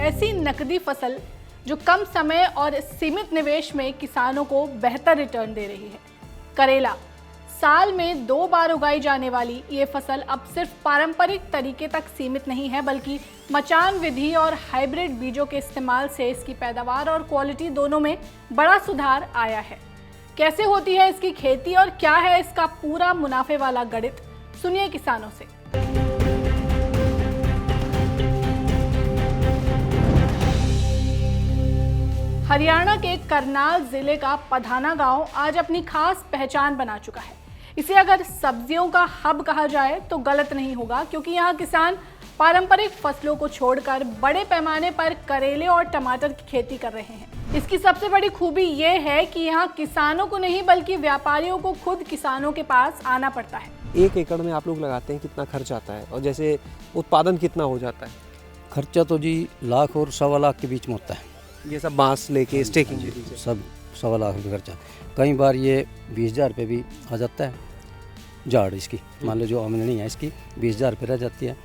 ऐसी नकदी फसल जो कम समय और सीमित निवेश में किसानों को बेहतर रिटर्न दे रही है। करेला साल में 2 बार उगाई जाने वाली ये फसल अब सिर्फ पारंपरिक तरीके तक सीमित नहीं है, बल्कि मचान विधि और हाइब्रिड बीजों के इस्तेमाल से इसकी पैदावार और क्वालिटी दोनों में बड़ा सुधार आया है। कैसे होती है इसकी खेती और क्या है इसका पूरा मुनाफे वाला गणित, सुनिए किसानों से। हरियाणा के करनाल जिले का पधाना गांव आज अपनी खास पहचान बना चुका है। इसे अगर सब्जियों का हब कहा जाए तो गलत नहीं होगा, क्योंकि यहाँ किसान पारंपरिक फसलों को छोड़कर बड़े पैमाने पर करेले और टमाटर की खेती कर रहे हैं। इसकी सबसे बड़ी खूबी ये है कि यहाँ किसानों को नहीं बल्कि व्यापारियों को खुद किसानों के पास आना पड़ता है। 1 एकड़ में आप लोग लगाते हैं, कितना खर्च आता है और जैसे उत्पादन कितना हो जाता है? खर्चा तो जी लाख और 1.25 लाख के बीच में होता है। ये सब बांस लेके स्टेकिंग सब 1.25 लाख रुपये खर्चा। कई बार ये 20,000 रुपये भी आ जाता है झाड़ इसकी, मान लो जो आमदनी है इसकी 20,000 रुपये रह जाती है,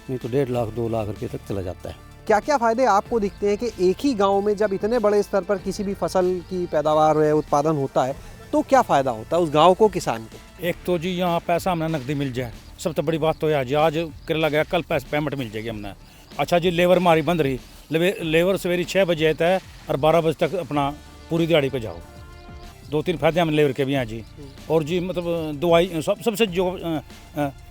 नहीं तो 1.5 लाख 2 लाख रुपये तक चला जाता है। क्या क्या फायदे आपको दिखते हैं कि एक ही गांव में जब इतने बड़े स्तर पर किसी भी फसल की पैदावार है, उत्पादन होता है, तो क्या फ़ायदा होता है उस गांव को, किसान को? एक तो जी यहाँ पैसा हमें नकदी मिल जाए, सबसे बड़ी बात तो है जी। आज करेला गया, कल पेमेंट मिल जाएगी हमने। अच्छा जी, लेबर हमारी बंद रही, लेबर सवेरे 6 बजे आता है और 12 बजे तक अपना पूरी दिहाड़ी पे जाओ। 2-3 फायदे हम लेबर के भी हैं जी। और जी मतलब दवाई सबसे जो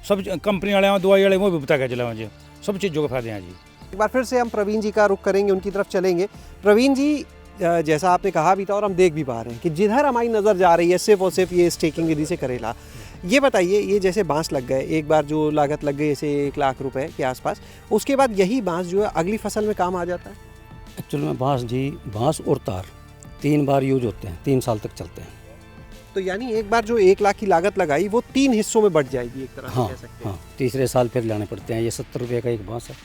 सब कंपनी वाले हैं, दवाई वाले वो भी बता के चला जी, सब चीज़ों के फायदे हैं जी। एक बार फिर से हम प्रवीण जी का रुख करेंगे, उनकी तरफ चलेंगे। प्रवीण जी, जैसा आपने कहा भी था और हम देख भी पा रहे हैं कि जिधर हमारी नज़र जा रही है सिर्फ और सिर्फ ये स्टेकिंग विधि से करेला। ये बताइए, ये जैसे बांस लग गए, एक बार जो लागत लग गई जैसे 1 लाख रुपए के आसपास, उसके बाद यही बांस जो है अगली फसल में काम आ जाता है? एक्चुअल में बांस और तार 3 बार यूज होते हैं, 3 साल तक चलते हैं। तो यानी एक बार जो 1 लाख की लागत लगाई वो 3 हिस्सों में बढ़ जाएगी एक तरह से कह सकते हैं। हाँ, तीसरे साल फिर लाने पड़ते हैं। ये 70 रुपये का एक बांस है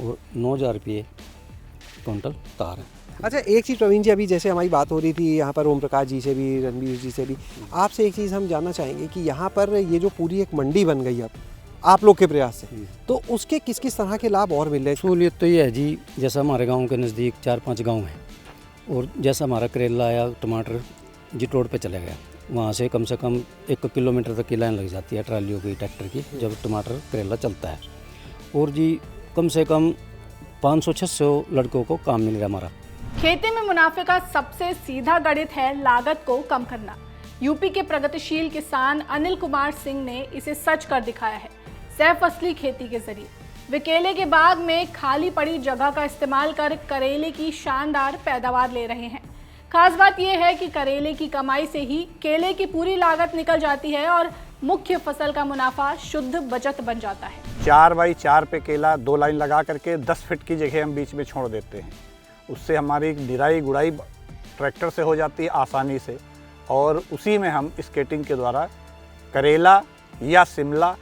और 9,000 रुपये क्विंटल तार है। अच्छा, एक चीज़ प्रवीण जी, अभी जैसे हमारी बात हो रही थी यहाँ पर ओम प्रकाश जी से भी, रणवीर जी से भी, आपसे एक चीज़ हम जानना चाहेंगे कि यहाँ पर ये जो पूरी एक मंडी बन गई अब आप लोग के प्रयास से, तो उसके किस किस तरह के लाभ और मिल रहे हैं? सहूलियत तो ये है जी, जैसा हमारे गांव के नज़दीक 4-5 गांव हैं और जैसा हमारा करेला या टमाटर जिट रोड पे चला गया, वहाँ से कम 1 किलोमीटर तक की लाइन लग जाती है ट्रालियों की, ट्रैक्टर की, जब टमाटर करेला चलता है। और जी कम से कम 500-600 लड़कों को काम मिल रहा हमारा। खेती में मुनाफे का सबसे सीधा गणित है लागत को कम करना। यूपी के प्रगतिशील किसान अनिल कुमार सिंह ने इसे सच कर दिखाया है। सहफसली खेती के जरिए वे केले के बाग में खाली पड़ी जगह का इस्तेमाल कर करेले की शानदार पैदावार ले रहे हैं। खास बात यह है कि करेले की कमाई से ही केले की पूरी लागत निकल जाती है और मुख्य फसल का मुनाफा शुद्ध बचत बन जाता है। 4x4 पे केला 2 लाइन लगा करके 10 फीट की जगह हम बीच में छोड़ देते हैं। उससे हमारी निराई गुड़ाई ट्रैक्टर से हो जाती है आसानी से, और उसी में हम स्केटिंग के द्वारा करेला या शिमला,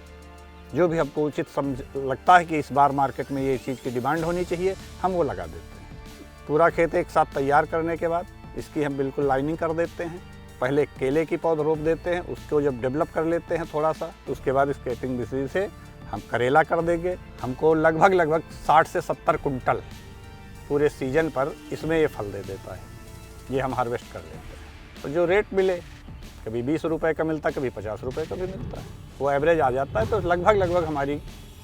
जो भी हमको उचित समझ लगता है कि इस बार मार्केट में ये चीज़ की डिमांड होनी चाहिए, हम वो लगा देते हैं। पूरा खेत एक साथ तैयार करने के बाद इसकी हम बिल्कुल लाइनिंग कर देते हैं। पहले केले की पौध रोप देते हैं, उसको जब डेवलप कर लेते हैं थोड़ा सा, तो उसके बाद स्केटिंग विधि से हम करेला कर देंगे। हमको लगभग 60 से 70 कुंटल पूरे सीजन पर इसमें ये फल दे देता है। ये हम हार्वेस्ट कर लेते हैं। तो जो रेट मिले, कभी 20 रुपए का मिलता है, कभी 50 रुपए का भी मिलता है, वो एवरेज आ जाता है। तो लगभग हमारी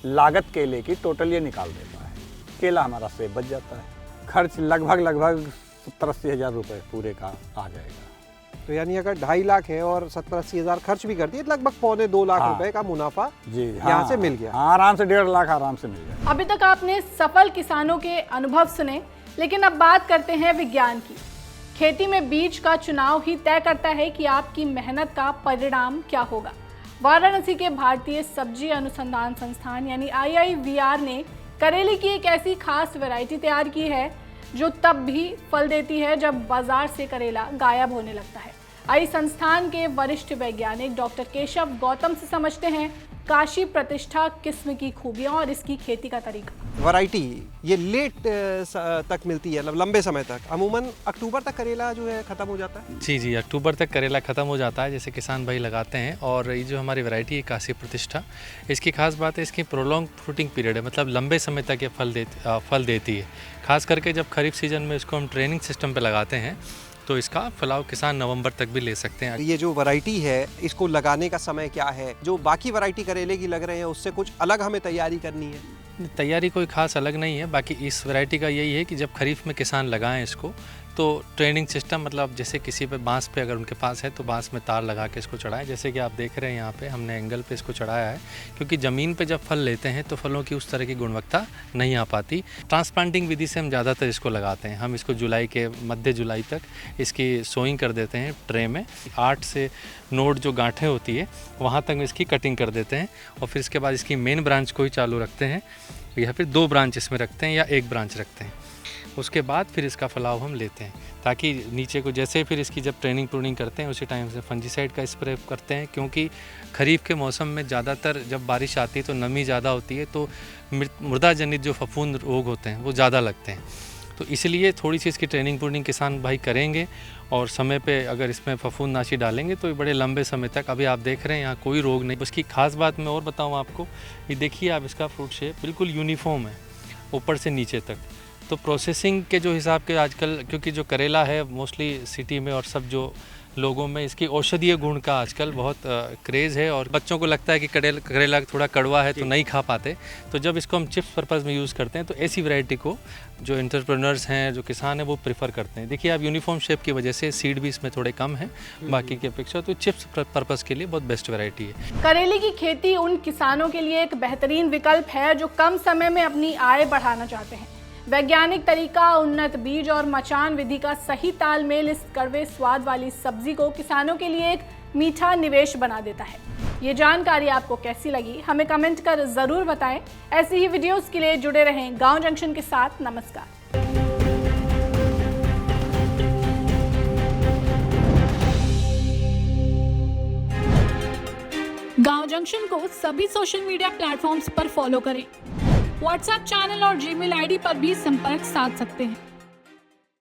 लागत केले की टोटल ये निकाल देता है। केला हमारा सेब बच जाता है। खर्च लगभग 70-80 हज़ार रुपये पूरे का आ जाएगा। तो यानी अगर 2.5 लाख है और 70-80 हज़ार खर्च भी कर दिए, लगभग 1.25-2 लाख रुपए का मुनाफा जी यहाँ से मिल गया। आराम से 1.5 लाख आराम से मिल गया। अभी तक आपने सफल किसानों के अनुभव सुने, लेकिन अब बात करते हैं विज्ञान की। खेती में बीज का चुनाव ही तय करता है कि आपकी मेहनत का परिणाम क्या होगा। वाराणसी के भारतीय सब्जी अनुसंधान संस्थान यानी IIVR ने करेले की एक ऐसी खास वैरायटी तैयार की है जो तब भी फल देती है जब बाजार से करेला गायब होने लगता है। आइए संस्थान के वरिष्ठ वैज्ञानिक डॉक्टर केशव गौतम से समझते हैं काशी प्रतिष्ठा किस्म की खूबियां और इसकी खेती का तरीका। वैरायटी ये लेट तक मिलती है, मतलब लंबे समय तक। अमूमन अक्टूबर तक करेला जो है ख़त्म हो जाता है। जी, अक्टूबर तक करेला ख़त्म हो जाता है, जैसे किसान भाई लगाते हैं। और ये जो हमारी वैरायटी है काशी प्रतिष्ठा, इसकी खास बात है इसकी प्रोलॉन्ग फ्रूटिंग पीरियड है, मतलब लंबे समय तक ये फल देती है। खास करके जब खरीफ सीजन में इसको हम ट्रेनिंग सिस्टम पे लगाते हैं तो इसका फलाव किसान नवंबर तक भी ले सकते हैं। ये जो वैरायटी है इसको लगाने का समय क्या है? जो बाकी वैरायटी करेले की लग रहे हैं उससे कुछ अलग हमें तैयारी करनी है? तैयारी कोई खास अलग नहीं है, बाकी इस वैरायटी का यही है कि जब खरीफ में किसान लगाएं इसको तो ट्रेनिंग सिस्टम, मतलब जैसे किसी पे बांस पे अगर उनके पास है तो बांस में तार लगा के इसको चढ़ाएं, जैसे कि आप देख रहे हैं यहाँ पे हमने एंगल पे इसको चढ़ाया है, क्योंकि ज़मीन पे जब फल लेते हैं तो फलों की उस तरह की गुणवत्ता नहीं आ पाती। ट्रांसप्लांटिंग विधि से हम ज़्यादातर इसको लगाते हैं। हम इसको जुलाई के मध्य जुलाई तक इसकी सोइंग कर देते हैं ट्रे में। 8 से नोड जो गांठें होती है वहाँ तक इसकी कटिंग कर देते हैं और फिर इसके बाद इसकी मेन ब्रांच को ही चालू रखते हैं या फिर 2 ब्रांच इसमें रखते हैं या 1 ब्रांच रखते हैं। उसके बाद फिर इसका फलाव हम लेते हैं, ताकि नीचे को जैसे फिर इसकी जब ट्रेनिंग प्रूनिंग करते हैं उसी टाइम से फंजीसाइड का स्प्रे करते हैं, क्योंकि खरीफ के मौसम में ज़्यादातर जब बारिश आती है तो नमी ज़्यादा होती है, तो मृदा जनित जो फफूंद रोग होते हैं वो ज़्यादा लगते हैं। तो इसलिए थोड़ी सी इसकी ट्रेनिंग प्रूनिंग किसान भाई करेंगे और समय पे अगर इसमें फफूंदनाशी डालेंगे तो ये बड़े लंबे समय तक, अभी आप देख रहे हैं यहाँ कोई रोग नहीं। उसकी खास बात मैं और बताऊँ आपको, ये देखिए आप, इसका फ्रूट शेप बिल्कुल यूनिफॉर्म है ऊपर से नीचे तक। तो प्रोसेसिंग के जो हिसाब के आजकल, क्योंकि जो करेला है मोस्टली सिटी में और सब जो लोगों में इसकी औषधीय गुण का आजकल बहुत क्रेज़ है, और बच्चों को लगता है कि करेला थोड़ा कड़वा है तो नहीं खा पाते, तो जब इसको हम चिप्स पर्पज़ में यूज़ करते हैं तो ऐसी वैरायटी को जो एंटरप्रेन्योर्स हैं, जो किसान हैं, वो प्रेफर करते हैं। देखिए आप, यूनिफॉर्म शेप की वजह से सीड भी इसमें थोड़े कम है बाकी की अपेक्षा, तो चिप्स पर्पज़ के लिए बहुत बेस्ट वैरायटी है। करेले की खेती उन किसानों के लिए एक बेहतरीन विकल्प है जो कम समय में अपनी आय बढ़ाना चाहते हैं। वैज्ञानिक तरीका, उन्नत बीज और मचान विधि का सही तालमेल इस कड़वे स्वाद वाली सब्जी को किसानों के लिए एक मीठा निवेश बना देता है। ये जानकारी आपको कैसी लगी हमें कमेंट कर जरूर बताएं। ऐसी ही वीडियोस के लिए जुड़े रहें गांव जंक्शन के साथ। नमस्कार। गांव जंक्शन को सभी सोशल मीडिया प्लेटफॉर्म्स पर फॉलो करें। व्हाट्सएप चैनल और जीमेल आईडी पर भी संपर्क साध सकते हैं।